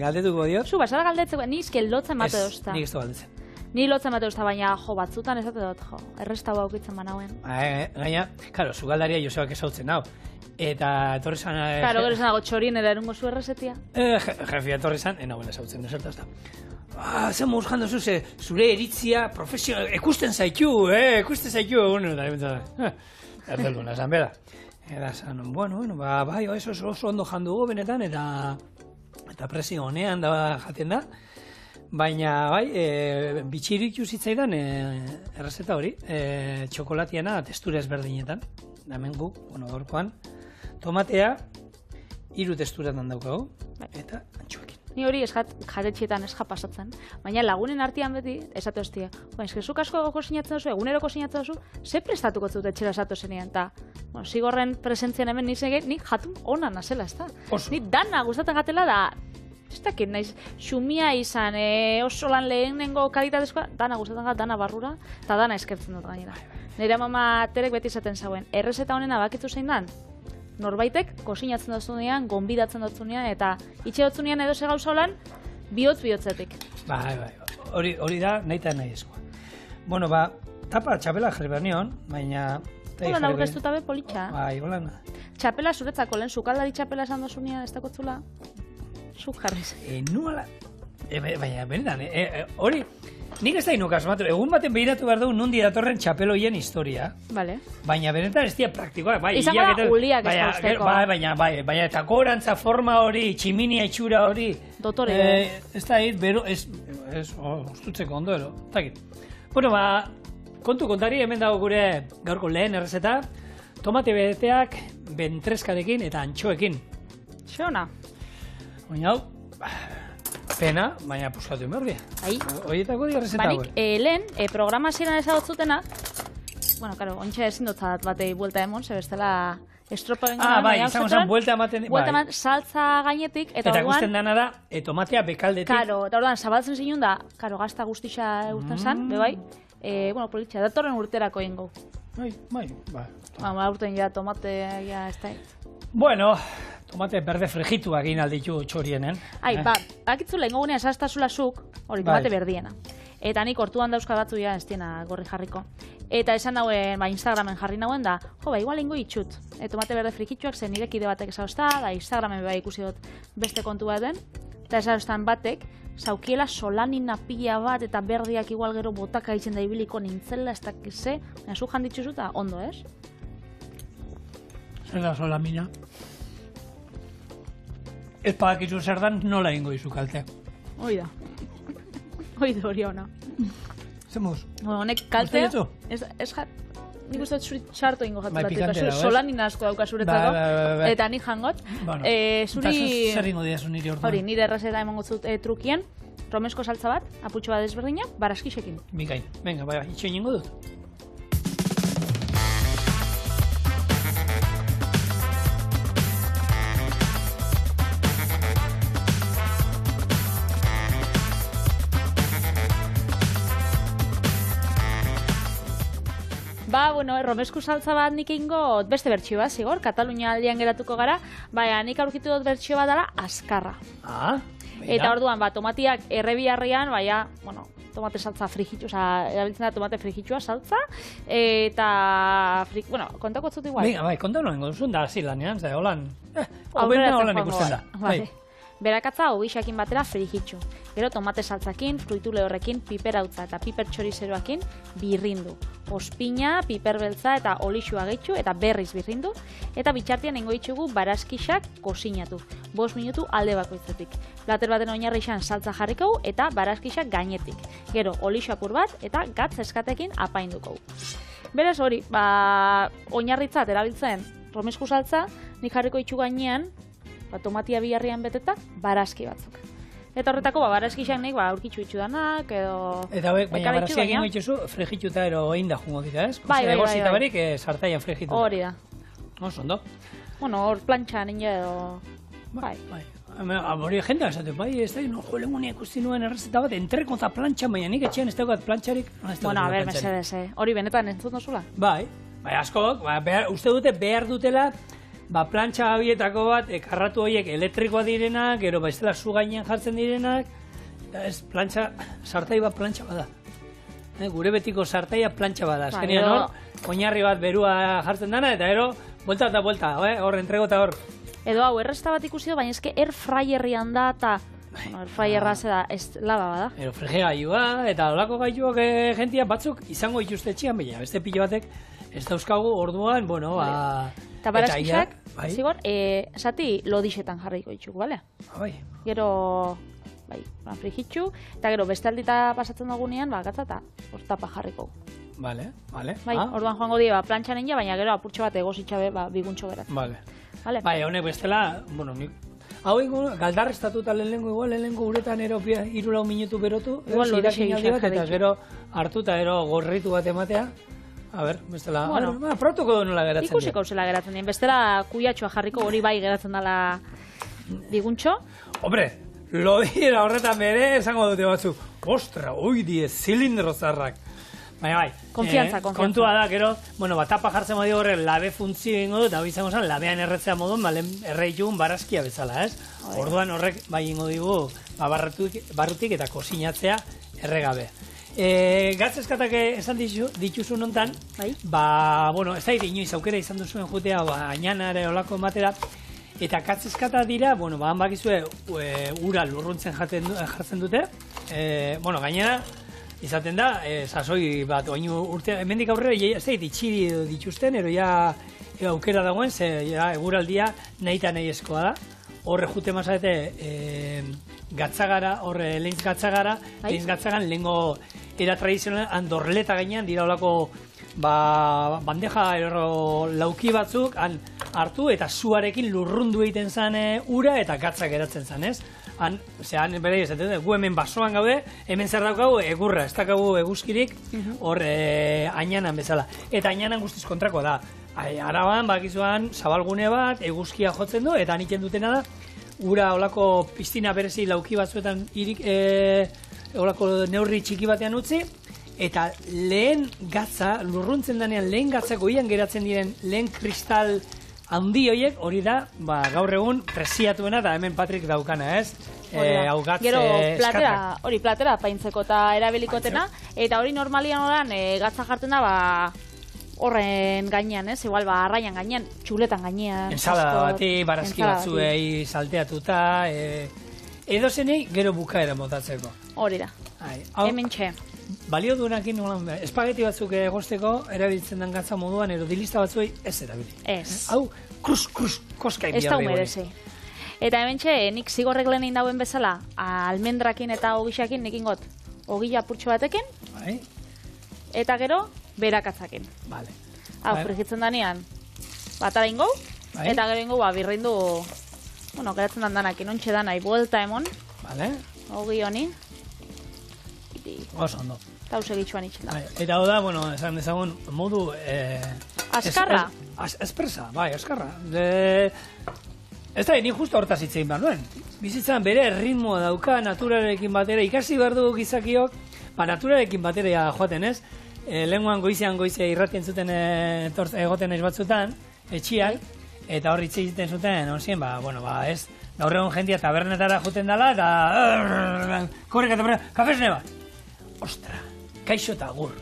galdetuko diot. Zu, basara galdetzeko, ni izkel lotzen bate dozta. Nik ez da galdetzen. Ni lotzen bate dozta, baina batzutan ez dut, errestau aukitzen banauen. Gaina, karo, zu galdaria Josebak ezautzen hau. Eta etorri zan... Karo, gero zan dago txorien erungo zu errezetia. Jefia etorri zan, nagoen ezautzen, desertaz da. Zen mozkan duzu, zure eritzia profesional, ekusten zaitu, egun, eta erdeluna, esan bera. Eta zan, bueno, bai, oso ondo jandugu benetan, eta presio honean da jaten da. Baina, bai, bitxiritu zitzaidan errezeta hori, txokolatiana testura ezberdinetan. Hemen guk, gaurkoan, tomatea 3 testuratan daukagu, eta antxoekin. Ni hori jatetxietan ez pasatzen, baina lagunen artean beti, esatu estia, zuk asko kosinatzen duzu, eguneroko kosinatzen duzu, ze prestatuko zut etxera esatu zenean, eta zigorren presentzian hemen nik jatun ona nazela, ez da? Ni dana gustatzen gatela da, ez dakit naiz, xumia izan, oso lan lehenengo kalitatezkoa, dana gustatzen gat, dana barrura, eta dana eskertzen dut gainera. Nire mama terek beti izaten zauen, errezeta honena bakitzu zein dan, norbaitek kosinatzen dutzunean, gonbidatzen dutzunean, eta itxe dutzunean edo ze gauza holan, bihotz-bihotzetik. Bai, hori da nahi eta nahi eskoa. Bueno, tapa txapela jarri behar nion, baina... Hola, aurkeztu tabe politxa. Bai, holan. Txapela zuretzako, lehen zukaldari txapela esan dozunean, ez dakotzula, zuk jarriz. Nuala... Baina, benetan, hori... Nik ez da inuk asmatu, egun baten behiratu behar dugu nundi datorren txapeloien historia. Vale. Baina benetan ez dira praktikoa. Izango da uliak ez dauzteko. Baina, eta korantza forma hori, tximinia itxura hori... Dotore. Ez da hit, bero, ez ustutzeko ondo, ero. Takit. Bueno, kontari hemen dago gure gaurko lehen errezeta. Tomate beteak, bentreskarekin eta antxoekin. Xeona. Oina hau... Pena, baina puskatu inberdia. Horietako di errezeta hori. Lehen, programa ziren ezagutzutena, bueno, karo, ontsa ezin dutzat batei buelta emon, ze bestela estropa bengoan. Bai, izango zen, buelta ematen... Buelta ematen, saltza gainetik, eta orduan... Eta gusten dana da, tomatea bekaldetik... Karo, eta orduan, zabaltzen zinun da, karo, gazta guztixa urten zan, bebai, bueno, politxa, datorren urterako ingo. Bai. Urten ja, tomate, ja, ez da. Bueno, tomate berde frigituak egin alditu txorienen. Akitzu lehen gogunean esaztazula zuk, hori tomate berdiena. Eta nik hortuan dauzka batzu ja ez diena gorri jarriko. Eta esan nauen, Instagramen jarri nauen da, igual ingo itxut. Tomate berde frigituak zen nire kide batek esauzta, da Instagramen ikusi dut beste kontu bat den. Eta esauztan batek, zaukiela solanina pila bat eta berdiak igual gero botaka izen da ibiliko nintzela, ez dakize, baina zu janditzu zuta, ondo ez? Zer da solamina? Ez padakizu zer dan nola ingo izu kalte. Hoi da. Hoi da hori ona. Zemuz? Honek kalte... Ez jat... nik uste dut zuri txarto ingo jatu Bai, bat. pikantera, bai. Solanin asko dauka zuretzako. Bai. Eta nik jangot. Bueno, Zuri... zer ingo diazu niri orduan? Hori, nire errazeta emango zut trukien. Romesko saltza bat, apurtxo bat desberdina, baraskisekin. Bikain, venga, bai, itxoin ingo dut. Bueno, romesku saltza bat nik ingo beste bertsio bat, zigor, Katalunia aldean geratuko gara, baina nik aurkitu dut bertsio bat dela azkarra. Eta orduan, tomatiak errebiarrian, bueno, tomate saltza frigitxu, erabiltzen da tomate frigitxua saltza, eta, bueno, kontako zut igual. Bai, kontako nengo duzun da, zilanean, holan, holan ikusten da. Bai. Berakatza hobixakin batera frigitxu. Gero tomate saltzakin, fruitu lehorrekin, piper hautza eta piper txorizeroakin birrindu. Ospina, piper beltza eta olixua gehitxu eta berriz birrindu. Eta bitxartian nengo ditugu baraskixak kosinatu. 5 minutu alde bakoitzetik. Plater baten oinarri izan saltza jarrikau eta baraskixak gainetik. Gero olixu apur bat eta gatz eskatekin apainduko. Beraz hori, oinarritzat erabiltzen romesku saltza, nik jarriko itxu gainean, tomatia biharrian beteta, baraski batzuk. Eta horretako, baraskixak nik aurkitxu itxu danak, edo... Eta baina baraskiak ingo itxuzu, fregituta ero egin da jungo dira, ez? Bai. Egosita barik, sartaian fregituta. Hori da. Ondo. Bueno, hor plantxan inge edo... Bai. Hori jendea esate, ez da, jo, lehengunia ikusti nuen errezeta bat, entreko eta plantxan, baina nik etxean ez daukat plantxarik. Bueno, a ber, mesedez, hori benetan entzut nozula? Bai, askok, uste dute behar dutela, plantxa abietako bat, karratu horiek elektrikoa direnak, gero bestela zu gainean jartzen direnak, ez, plantxa, sartai bat plantxa bada. Gure betiko sartaia plantxa bada. Azkenean hor, oinarri bat berua jartzen dana, eta gero, buelta eta buelta, hor, entrego eta hor. Edo hau, errezta bat ikusio, baina eske air fryerrian da, eta air fryerra zeda, ez laba bada. Ero, frege gailua, eta olako gailuak jentia batzuk izango ituzte etxean, baina beste pilo batek ez dauzkagu orduan, bueno, eta baraskixak, zigor, zati lodixetan jarriko itxuk, bale? Bai. Gero, frigitxu, eta gero bestaldita pasatzen dugunean, gatza eta tapa jarriko. Bale. Bai, orduan joango die, plantxan egin, baina gero apurtxo bat egositxabe, biguntxo geratzen. Bale. Bai, honek bestela, bueno, nik... Hau ingo, galdarreztatuta lehenengo uretan ero 3-4 minutu berotu, eta gero hartu eta gero gorritu bat ematea. A ber, bestela, protuko du nola geratzen. Ikusiko zela geratzen dien, bestela kuiatxoa jarriko hori bai geratzen dela biguntxo. Hombre, lodiera horretan bere esango dute batzu, ostra, oi die, zilindro zarrak. Baina bai, konfiantza. Kontua da, gero, bueno, tapa jartzen modio horre labe funtzio ingo dut, hau izango zen, labean erretzea modun, erreitugun barazkia bezala, ez? Orduan horrek bai ingo digu, barrutik eta kosinatzea erregabe. Gatzeskatak esan dituzun nontan, bueno, ez da inoiz aukera izan duzuen jutea, ainanare olako ematera, eta gatzeskata dira, bueno, han bakizue ura lurruntzen jartzen dute, bueno, gainera, izaten da, sasoi bat, urte, hemendik aurrera, ez da itxiri dituzten, ero ja aukera dagoen, ze eguraldia nahi eta nahi eskoa da, horre jute mazarete gatzagara, horre lehintz gatzagan, lehengo era tradizional, andorleta gainean, dira olako bandeja lauki batzuk, hartu eta zuarekin lurrundu egiten zen ura eta gatzak geratzen zen, ez? Han bere izaten, gu hemen basoan gaude, hemen zer daukagu egurra, ez daukagu eguzkirik, hor ainanan bezala. Eta ainanan guztiz kontrako da. Araban, bakizuan, zabalgune bat, eguzkia jotzen du, eta anitzen dutena da, ura olako piztina berezi lauki batzuetan olako neurri txiki batean utzi, eta lehen gatza, lurruntzen denean lehen gatzako ian geratzen diren lehen kristal handi horiek, hori da, gaur egun presiatuena da hemen Patrik daukana, ez? Hau gatze gero platera paintzeko eta erabilikotena, eta hori normalian oran gatza jartzen da, horren gainean, ez? Igual, arraian gainean, txuletan gainean. Ensalada bati, barazki batzuei salteatuta, edo zenei gero bukaera motatzeko. Hori da, hemen txe. Balio duenakin, espageti batzuk egosteko, erabiltzen den gatza moduan, ero dilista batzuei ez erabili. Ez. Hau, koska ez da humedezi. Eta hemen txe, nik zigorrek lehenin dauen bezala, almendrakin eta ogixakin nik ingot, ogila purtsu batekin, eta gero, berakatzakin. Vale. Hau, frigitzen danean, batara ingo, eta gero ingo, birrindu, geratzen danak, inontxe danai, buelta emon. Vale. Ogi honi. Oso ondo. Eta segitxuan itxen da. Eta hau da, esan dezagun, modu... Askarra? Espresa, askarra. Ez da, ni justo hortaz hitzein behar nuen. Bizitzan bere ritmoa dauka naturarekin batera, ikasi behar dugu gizakiok, naturarekin batera joaten ez, lehenguan goizea irratien zuten egoten naiz batzutan, etxiak, eta hor hitz egiten zuten, onzien, ez, gaur egun jendia tabernetara joten dela, eta korreka taberna, kafesne bat. Ostra, kaixo eta agur.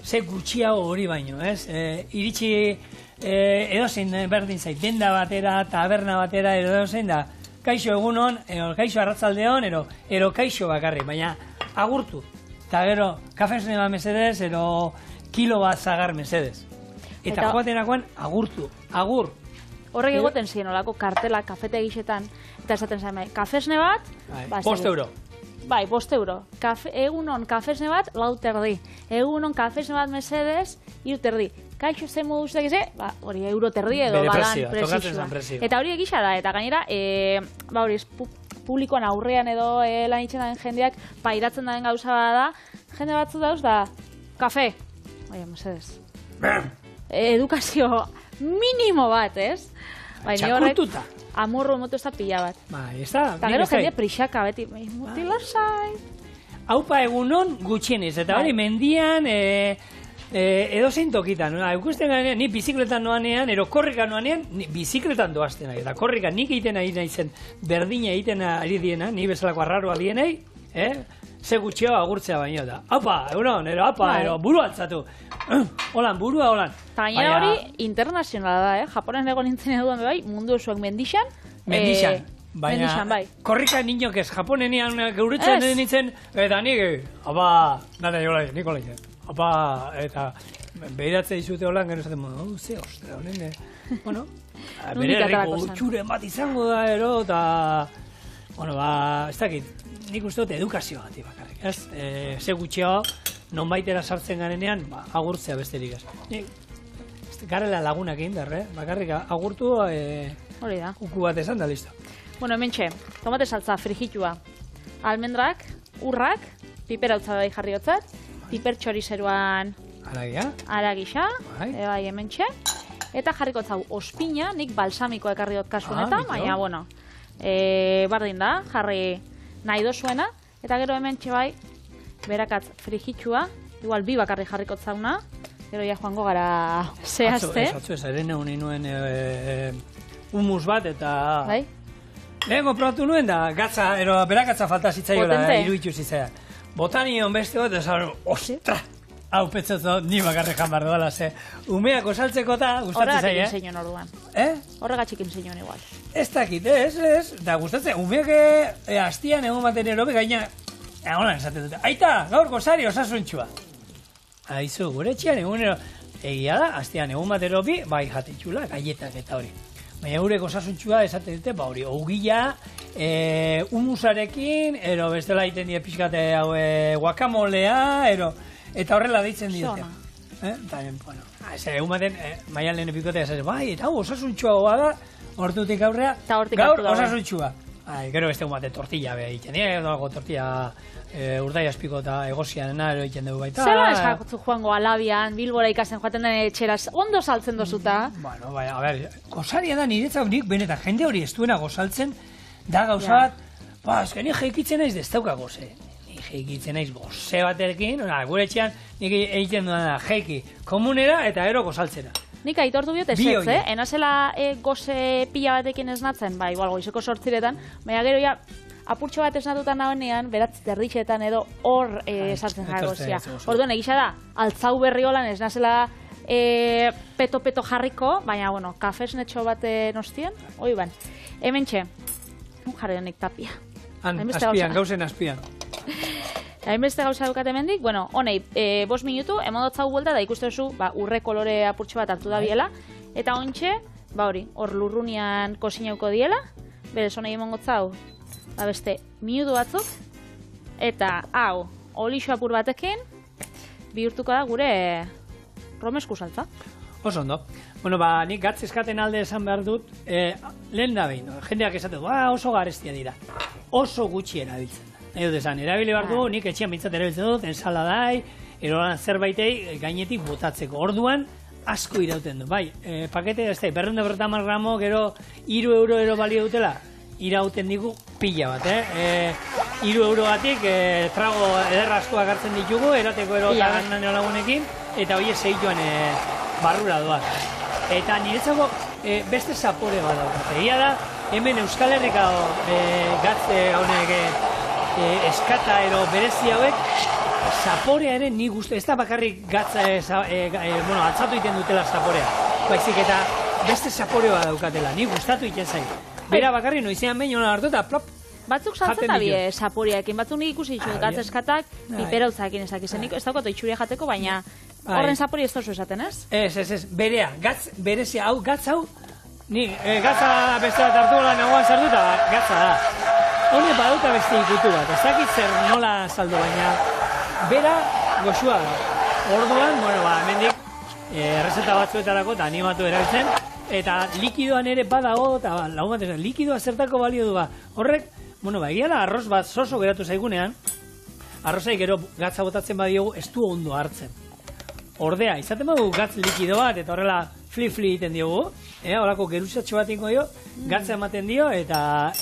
Ze gutxiago hori baino, ez? Iritsi edozein berdin zait, denda batera, taberna batera, edozein da, kaixo egunon, kaixo arratzaldeon, ero kaixo bakarri, baina agurtu. Eta gero, kafesne bat mesedez, ero kilo bat zagar mesedez. Eta joaterakoan agurtu, agur. Horrek egoten ziren olako kartela kafete gixetan, eta esaten zain, kafesne bat... 5 euro. Bai, 5 euro. Egunon kafesne bat, 4 terdi. Egunon kafesne bat mesedez, 3 terdi. Kaixo zen modu usteak eze, hori euro terdi edo badan presizua. Eta hori egisa da, eta gainera, publikoan aurrean edo lan itxen daren jendeak pairatzen daren gauza da, jende batzu dauz da, kafe. Baina, mesedez. Edukazio minimo bat, ez? Txakurtuta. Amorro moto ez da pila bat. Ez da. Eta gero jende prixaka beti, mutilarzai. Haupa egunon gutxieniz, eta hori mendian edozein tokitan. Ikusten ganean, ni bizikletan noanean, ero korrika noanean, bizikletan doazten nahi. Eta korrika nik egiten ari naizen, berdina egiten ari diena, ni bezalako arraroa dienei, ze gutxio agurtzea baino da. Haupa, egunon, ero buru altzatu. Holan, burua, holan. Eta gainera hori internazionala da, Japonen egon nintzen edo bai, mundu osoak mendixan. Mendixan. Baina, korrika ninok ez, Japonenean geuretzen nintzen, eta nik, nada jolai, Nikolai, eta behiratzea izute holan, gero esaten, ze, ostra, honen, bere herriko utxuren bat izango da, eta, ez dakit, nik uste dut edukazioa gati bakarrik, ez? Ze gutxio, non baitera sartzen garenean, agurtzea besterik ez. Garela lagunak egin behar, bakarrik agurtu, hori da. Uku bat esan da, listo. Hementxe, tomate saltza frigitua, almendrak, urrak, piper hautza bai jarri hotzat, piper txorizeruan aragisa, bai hementxe, eta jarriko zau ospina, nik balsamikoa ekarri dut kasu honetan, baina, bardin da, jarri nahi dozuena, eta gero hementxe bai, berakatz frigitua, igual bi bakarri jarriko zauna, gero ja joango gara zehazte. Ez eren egun nuen humus bat, eta... Bai? Lehenko probatu nuen da, berakatza falta zitzaiola, iruditu zitzaiak. Botanion beste bat, esan, ostra! Hau petzatzen ni bakarri jambar dela, ze umeak osaltzeko eta gustatzen zaia. Horregatik inseñon orduan. Horregatik inseñon igual. Ez dakit, da gustatzen, umeak hastian egun baten erobe gaina, holan esaten dute, aita, gaur gozari osasuntxua. Aizu, gure txian egunero, egia da, hastian egun baten erobe, bai jatitxula, gaietak eta hori. Baina gure osasuntxua esaten dute, hori, ogila, humusarekin, ero bestela egiten die pixkate guakamolea, eta horrela deitzen diote. Egun baten, maian lehen epikotea esaten, bai, eta osasuntxua da, hortutik aurrea, gaur osasuntxua. Gero beste egun baten tortilla egiten, tortilla urdai aspiko eta egozianena egiten dugu baita. Zela eskakotzu joango alabian, Bilbora ikasen joaten den etxeraz, ondo saltzen dozuta? Bueno, bai, a ber, gozaria da niretzak nik benetan, jende hori ez duena gozaltzen, da gauza bat, ez que ni jeikitzen naiz deztauka goze. Ni jeikitzen naiz goze batekin, gure etxean nik egiten duena jeiki komunera eta ero gozaltzera. Nik aitortu biot ezetz, enazela goze pila batekin esnatzen, ba, igual goizeko 8etan, baina gero ja, apurtxo bat esnatutan nagoenean, beratz territxetan edo hor sartzen jagozia. Orduan, egisa da, altzau berri holan esnazela peto-peto jarriko, baina, bueno, kafesnetxo bat nostien, hoi ban. Hementxe, jarri honik tapia. Azpian, gauzen azpian. Hainbeste gauza dukat hemendik, bueno, honei, 5 minutu, emodotzau buelta, da ikuste duzu, urre kolore apurtxo bat hartu da biela, eta ontxe, hori, hor lurrunian kosinauko diela, berez honei emongotzau, beste, minutu batzuk, eta hau, olixo apur batekin, bihurtuko da gure romesku saltza. Oso ondo. Bueno, nik gatz eskaten alde esan behar dut, lehen da behin, jendeak esaten du, oso garestia dira. Oso gutxi erabiltzen da. Nahi dut esan, erabili behar du, nik etxean bintzat erabiltzen dut, ensaladai, erolan zerbaitei gainetik botatzeko. Orduan, asko irauten du. Bai, pakete, ez da, 250 gramo, gero 3 euro ero balio dutela, irauten digu pila bat, 3 eurogatik trago ederra askoak hartzen ditugu, erateko ero tabernan lagunekin, eta hori zeituan barrura doaz. Eta niretzako beste zapore bat daukate. Egia da, hemen Euskal Herrika gatze honek eskata ero berezi hauek, zaporea ere nik uste, ez da bakarrik gatza, atzatu egiten dutela zaporea, baizik eta beste zapore bat daukatela, nik gustatu egiten zain. Bera bakarrik noizean behin hona hartu eta plop, batzuk saltzen da bie zaporeakin, batzuk nik ikusi ditu gatz eskatak piperatzakin ezakizen, ez daukot itxuria jateko, baina horren zapori ez dozu esaten, ez? Ez, berea, gatz berezia hau, gatz hau, nik gatza beste bat hartu gola nagoan sartu eta gatza da. Hone badauta beste ikutu bat, ez dakit zer nola saldo, baina bera goxua da. Orduan, hemendik errezeta batzuetarako eta animatu erabiltzen, eta likidoan ere badago, eta lagun bat esan, likidoa zertako balio du ba. Horrek, egia da arroz bat soso geratu zaigunean, arrozai gero gatza botatzen badiogu ez du ondo hartzen. Ordea, izaten badugu gatz likido bat, eta horrela fli-fli egiten diogu, horako geruzatxo bat ingo dio, gatza ematen dio, eta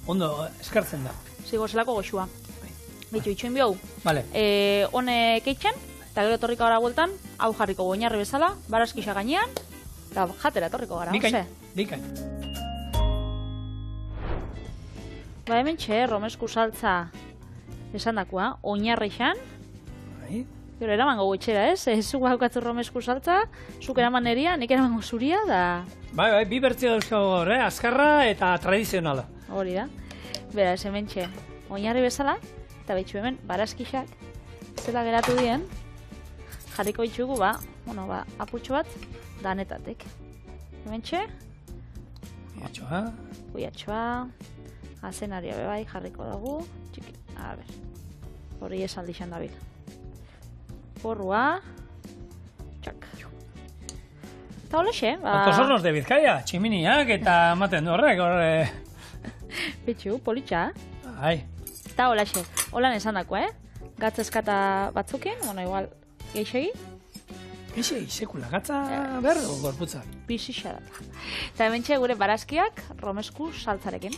ondo eskartzen da. Zigo zelako goxua. Bitu, itxoin bihau. Vale. Honek eitzen, eta gero torrika gara bueltan, hau jarriko goinarri bezala, barazkisa gainean, eta jatera torriko gara. Bikain. Hemen romesku saltza esan dakoa, oinarri xan. Bai. Gero eraman gogo etxera, ez? Zuk haukatzu romesku saltza, zuk eraman eria, nik eraman zuria, da... Bai, bi bertzio dauzkago hor, azkarra eta tradizionala. Hori da. Beraz, hemen oinarri bezala, eta behitxu hemen, barazkixak, zela geratu dien, jarriko itxugu, apurtxo bat, danetatek. Hemen Kuiatxoa, azenaria bebai jarriko dugu, hori esaldi xan dabil. Porrua, txak. Eta holexe, Otros hornos de Bizkaia, tximiniak eta ematen du horrek, Bitxu, politxa. Ai. Eta holexe, holan esan dako, Gatz eskata batzukin, igual, geixegi. Geixegi, sekula, gatza berro gorputza. Bizixa data. Eta hemen gure barazkiak romesku saltzarekin.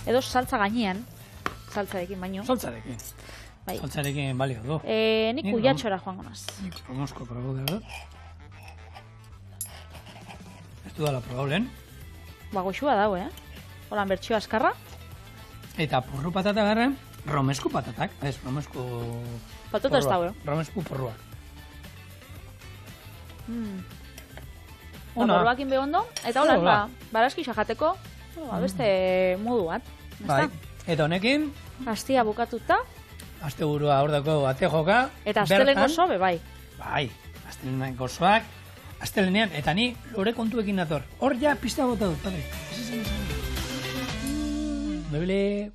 Edo saltza gainean, saltzarekin baino. Saltzarekin. Bai. Saltzarekin balio du. Nik kuiatxora joango naz. Nik romosco probo de verdad. Ez du dala probablen. Goxua dago, Holan bertxio askarra. Eta porru patata garren, romesku patatak. Ez, romesku... Patata ez dago, Romesku porruak. Porruakin behondo. Eta holan, barazkixa jateko, beste modu bat. Bai, eta honekin... Astia bukatuta. Asteburua hor dako ate joka. Eta astelen gozo, bai. Bai, astelen gozoak. Astelenean, eta ni lore kontuekin nator. Hor ja pista bota dut, padre. Bebele...